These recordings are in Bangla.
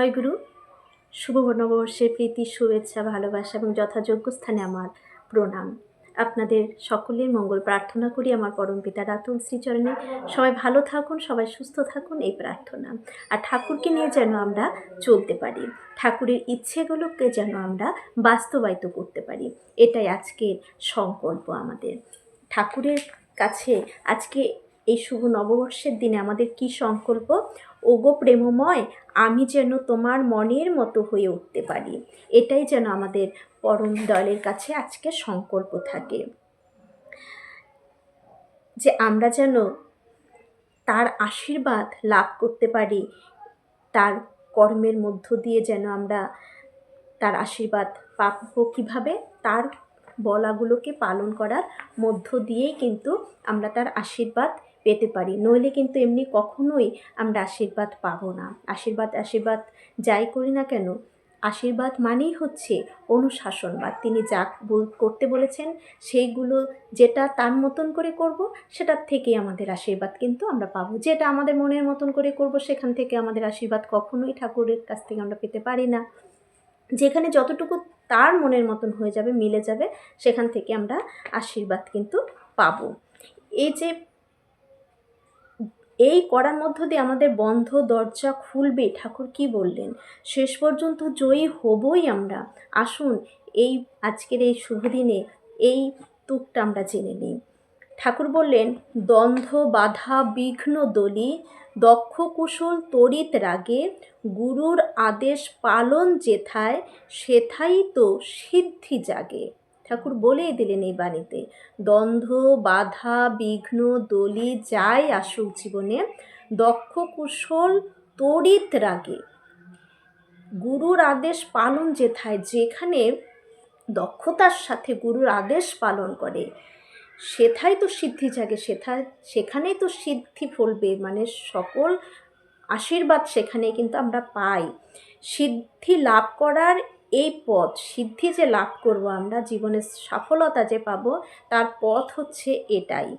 জয়গুরু। শুভ নববর্ষের প্রীতি, শুভেচ্ছা, ভালোবাসা এবং যথাযোগ্য স্থানে আমার প্রণাম। আপনাদের সকলের মঙ্গল প্রার্থনা করি আমার পরমপিতা রাতুল শ্রীচরণে। সবাই ভালো থাকুন, সবাই সুস্থ থাকুন, এই প্রার্থনা। আর ঠাকুরকে নিয়ে যেন আমরা চলতে পারি, ঠাকুরের ইচ্ছেগুলোকে যেন আমরা বাস্তবায়িত করতে পারি, এটাই আজকের সংকল্প আমাদের। ঠাকুরের কাছে আজকে এই শুভ নববর্ষের দিনে আমাদের কি সংকল্প? ওগো প্রেমময়, আমি যেন তোমার মনের মতো হয়ে উঠতে পারি, এটাই যেন আমাদের পরম দয়ালের কাছে আজকে সংকল্প থাকে, যে আমরা যেন তার আশীর্বাদ লাভ করতে পারি। তার কর্মের মধ্য দিয়ে যেন আমরা তার আশীর্বাদ পাবো। কীভাবে? তার বলাগুলোকে পালন করার মধ্য দিয়েই কিন্তু আমরা তার আশীর্বাদ পেতে পারি, নইলে কিন্তু এমনি কখনোই আমরা আশীর্বাদ পাবো না। আশীর্বাদ যাই করি না কেন, আশীর্বাদ মানেই হচ্ছে অনুশাসনবাদ। তিনি যা করতে বলেছেন সেইগুলো যেটা তার মতন করে করব, সেটার থেকেই আমাদের আশীর্বাদ কিন্তু আমরা পাবো। যেটা আমাদের মনের মতন করে করব, সেখান থেকে আমাদের আশীর্বাদ কখনোই ঠাকুরের কাছ থেকে আমরা পেতে পারি না। যেখানে যতটুকু তার মনের মতন হয়ে যাবে, মিলে যাবে, সেখান থেকে আমরা আশীর্বাদ কিন্তু পাবো। এই করার মধ্য দিয়ে আমাদের বন্ধ দরজা খুলবে। ঠাকুর কি বললেন? শেষ পর্যন্ত জয়ী হবই আমরা। আসুন এই আজকের এই শুভ দিনে এই তুকটা আমরা জেনে নিই। ঠাকুর বললেন, দ্বন্দ্ব বাধা বিঘ্ন দলি, দক্ষ কুশল তড়িৎ রাগে, গুরুর আদেশ পালন যেথায়, সেথাই তো সিদ্ধি জাগে। ঠাকুর বলেই দিলেন এই বাণীতে, দ্বন্দ্ব বাধা বিঘ্ন দলি যাই আসুক জীবনে, দক্ষ কুশল তড়িৎ রাগে, গুরুর আদেশ পালন যেথায়, যেখানে দক্ষতার সাথে গুরুর আদেশ পালন করে, সেথাই তো সিদ্ধি জাগে, সেখানেই তো সিদ্ধি ফলবে। মানে সকল আশীর্বাদ সেখানে কিন্তু আমরা পাই। সিদ্ধি লাভ করার এই পথ, সিদ্ধি যে লাভ করব আমরা, জীবনের সফলতা যে পাবো, তার পথ হচ্ছে এটাই।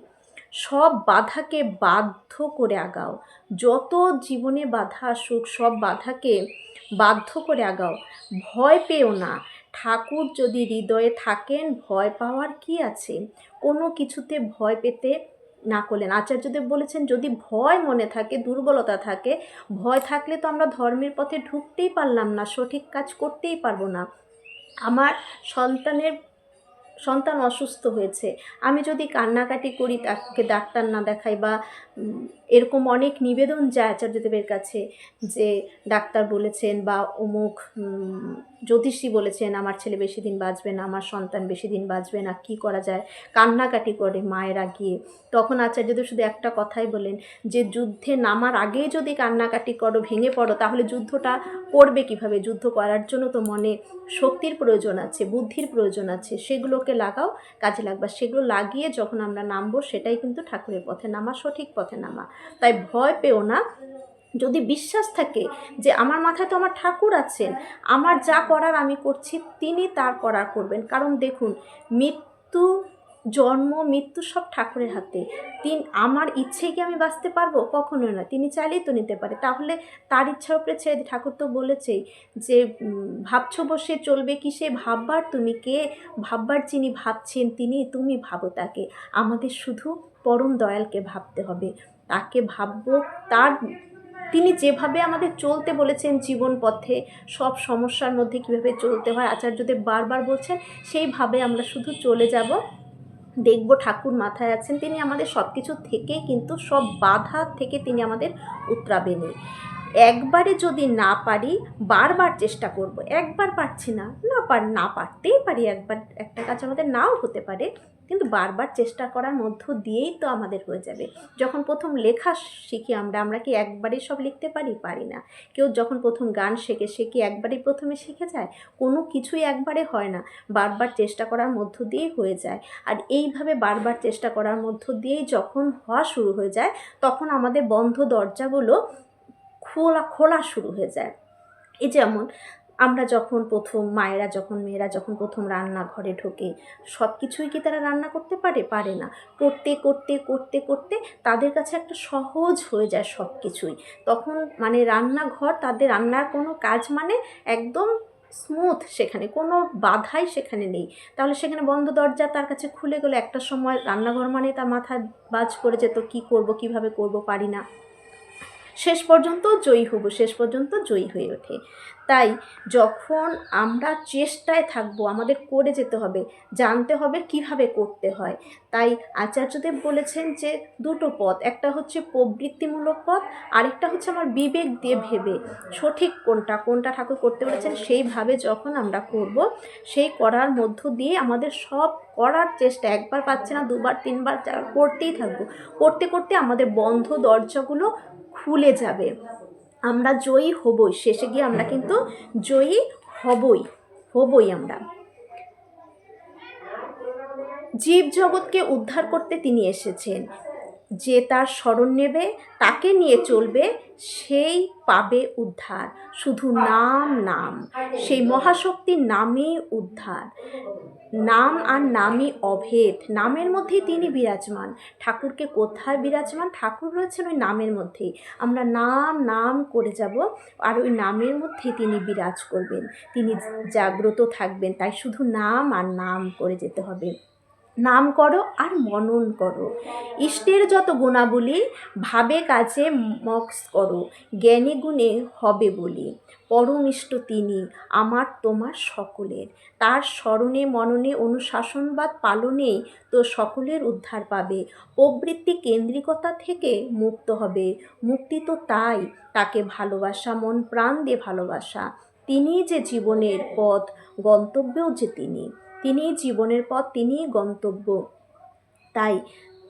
সব বাধাকে বাধ্য করে আগাও। যত জীবনে বাধা আসুক, সব বাধাকে বাধ্য করে আগাও। ভয় পেও না। ঠাকুর যদি হৃদয়ে থাকেন, ভয় পাওয়ার কি আছে? কোনো কিছুতে ভয় পেতে না করলেন। আচার্যদেব বলেছেন, যদি ভয় মনে থাকে, দুর্বলতা থাকে, ভয় থাকলে তো আমরা ধর্মের পথে ঢুকতেই পারলাম না, সঠিক কাজ করতেই পারবো না। আমার সন্তান অসুস্থ হয়েছে, আমি যদি কান্নাকাটি করি, তাকে ডাক্তার না দেখাই, বা এরকম অনেক নিবেদন যায় আচার্যদেবের কাছে, যে ডাক্তার বলেছেন বা অমুক জ্যোতিষী বলেছেন আমার ছেলে বেশি দিন বাঁচবে না, আমার সন্তান বেশি দিন বাঁচবে না, কি করা যায়? কান্নাকাটি করে মায়েরা গিয়ে, তখন আচার্যদেব শুধু একটা কথাই বলেন, যে যুদ্ধে নামার আগেই যদি কান্নাকাটি করো, ভেঙে পড়ো, তাহলে যুদ্ধটা করবে কিভাবে? যুদ্ধ করার জন্য তো মনে শক্তির প্রয়োজন আছে, বুদ্ধির প্রয়োজন আছে, সেগুলোকে লাগাও, কাজে লাগবা। সেগুলো লাগিয়ে যখন আমরা নামবো, সেটাই কিন্তু ঠাকুরের পথে নামা, সঠিক পথে নামা। তাই ভয় পেও না। যদি বিশ্বাস থাকে যে আমার মাথায় তো আমার ঠাকুর আছেন, আমার যা করার আমি করছি, তিনি তার করার করবেন। কারণ দেখুন, জন্ম মৃত্যু সব ঠাকুরের হাতে। আমার ইচ্ছে কি আমি বাঁচতে পারবো? কখনোই না। তিনি চাইলেই তো নিতে পারে। তাহলে তার ইচ্ছার উপরে ছেড়ে, ঠাকুর তো বলেছেই যে ভাবছো বসে চলবে কি সে, ভাববার তুমি কে? ভাববার যিনি ভাবছেন তিনি, তুমি ভাবো তাকে। আমাদের শুধু পরম দয়ালকে ভাবতে হবে, তাকে ভাববো। তিনি যেভাবে আমাদের চলতে বলেছেন জীবন পথে, সব সমস্যার মধ্যে কীভাবে চলতে হয় আচার্যদেব বারবার বলছেন, সেইভাবে আমরা শুধু চলে যাব। দেখব ঠাকুর মাথায় আছেন, তিনি আমাদের সব কিছু থেকে কিন্তু সব বাধা থেকে তিনি আমাদের উতরাবেনই। একবারে যদি না পারি, বারবার চেষ্টা করব। একবার পারছি না, না পারতেই পারি, একবার একটা কাজ আমাদের নাও হতে পারে, কিন্তু বারবার চেষ্টা করার মধ্য দিয়েই তো আমাদের হয়ে যাবে। যখন প্রথম লেখা শিখি আমরা কি একবারেই সব লিখতে পারি না। কেউ যখন প্রথম গান শেখে, সে কি একবারেই প্রথমে শিখে যায়? কোনো কিছুই একবারে হয় না, বারবার চেষ্টা করার মধ্য দিয়েই হয়ে যায়। আর এইভাবে বারবার চেষ্টা করার মধ্য দিয়েই যখন হওয়া শুরু হয়ে যায়, তখন আমাদের বন্ধ দরজাগুলো খোলা শুরু হয়ে যায়। এই যেমন আমরা যখন প্রথম মেয়েরা যখন প্রথম রান্নাঘরে ঢোকে, সব কিছুই কি তারা রান্না করতে পারে? পারে না। করতে করতে করতে করতে তাদের কাছে একটা সহজ হয়ে যায় সব কিছুই। তখন মানে রান্নাঘর, তাদের রান্নার কোনো কাজ মানে একদম স্মুথ, সেখানে কোনো বাধাই সেখানে নেই। তাহলে সেখানে বন্ধ দরজা তার কাছে খুলে গেলো, একটা সময় রান্নাঘর মানে তার মাথায় বাজ পড়ে যেত, কী করব, কীভাবে করব, পারি না। শেষ পর্যন্ত জয়ী হয়ে ওঠে। তাই যখন আমরা চেষ্টায় থাকবো, আমাদের করে যেতে হবে, জানতে হবে কিভাবে করতে হয়। তাই আচার্যদেব বলেছেন যে দুটো পথ, একটা হচ্ছে প্রবৃত্তিমূলক পথ, আরেকটা হচ্ছে আমার বিবেক দিয়ে ভেবে সঠিক কোনটা ঠাকুর করতে বলেছেন সেইভাবে যখন আমরা করব, সেই করার মধ্য দিয়ে আমাদের সব করার চেষ্টা, একবার পাচ্ছে না, দুবার তিনবার করতেই থাকবো। করতে করতে আমাদের বন্ধ দরজাগুলো খুলে যাবে, আমরা জয়ী হবই, শেষে গিয়ে আমরা কিন্তু জয়ী হবই আমরা। জীব জগৎকে উদ্ধার করতে তিনি এসেছেন। যে তার শরণ নেবে, তাকে নিয়ে চলবে, সেই পাবে উদ্ধার। শুধু নাম, সেই মহাশক্তির নামেই উদ্ধার। নাম আর নামই অভেদ, নামের মধ্যেই তিনি বিরাজমান। ঠাকুরকে কোথায় বিরাজমান? ঠাকুর রয়েছেন ওই নামের মধ্যেই। আমরা নাম করে যাব, আর ওই নামের মধ্যেই তিনি বিরাজ করবেন, তিনি জাগ্রত থাকবেন। তাই শুধু নাম আর নাম করে যেতে হবে। নাম করো আর মনন করো, ইষ্টের যত গুণাবলী ভাবে কাজে মক্স করো, জ্ঞানে গুণে হবে বলি। পরম ইষ্ট তিনি, আমার তোমার সকলের। তার স্মরণে মননে অনুশাসনবাদ পালনেই তো সকলের উদ্ধার পাবে। প্রবৃত্তি কেন্দ্রিকতা থেকে মুক্ত হবে। মুক্তি তো তাই, তাকে ভালোবাসা, মন প্রাণ দিয়ে ভালোবাসা। তিনিই যে জীবনের পথ, গন্তব্যও যে তিনিই জীবনের পথ, তিনিই গন্তব্য। তাই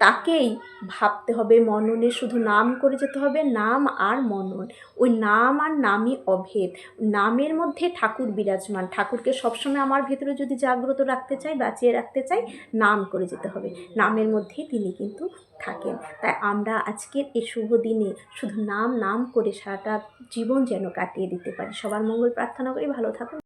তাকেই ভাবতে হবে, মননে শুধু নাম করে যেতে হবে, নাম আর মনন। ওই নাম আর নামই অভেদ, নামের মধ্যে ঠাকুর বিরাজমান। ঠাকুরকে সবসময় আমার ভেতরে যদি জাগ্রত রাখতে চাই, বাঁচিয়ে রাখতে চাই, নাম করে যেতে হবে, নামের মধ্যেই তিনি কিন্তু থাকেন। তাই আমরা আজকের এই শুভ দিনে শুধু নাম করে সারাটা জীবন যেন কাটিয়ে দিতে পারি। সবার মঙ্গল প্রার্থনা করি, ভালো থাকুন।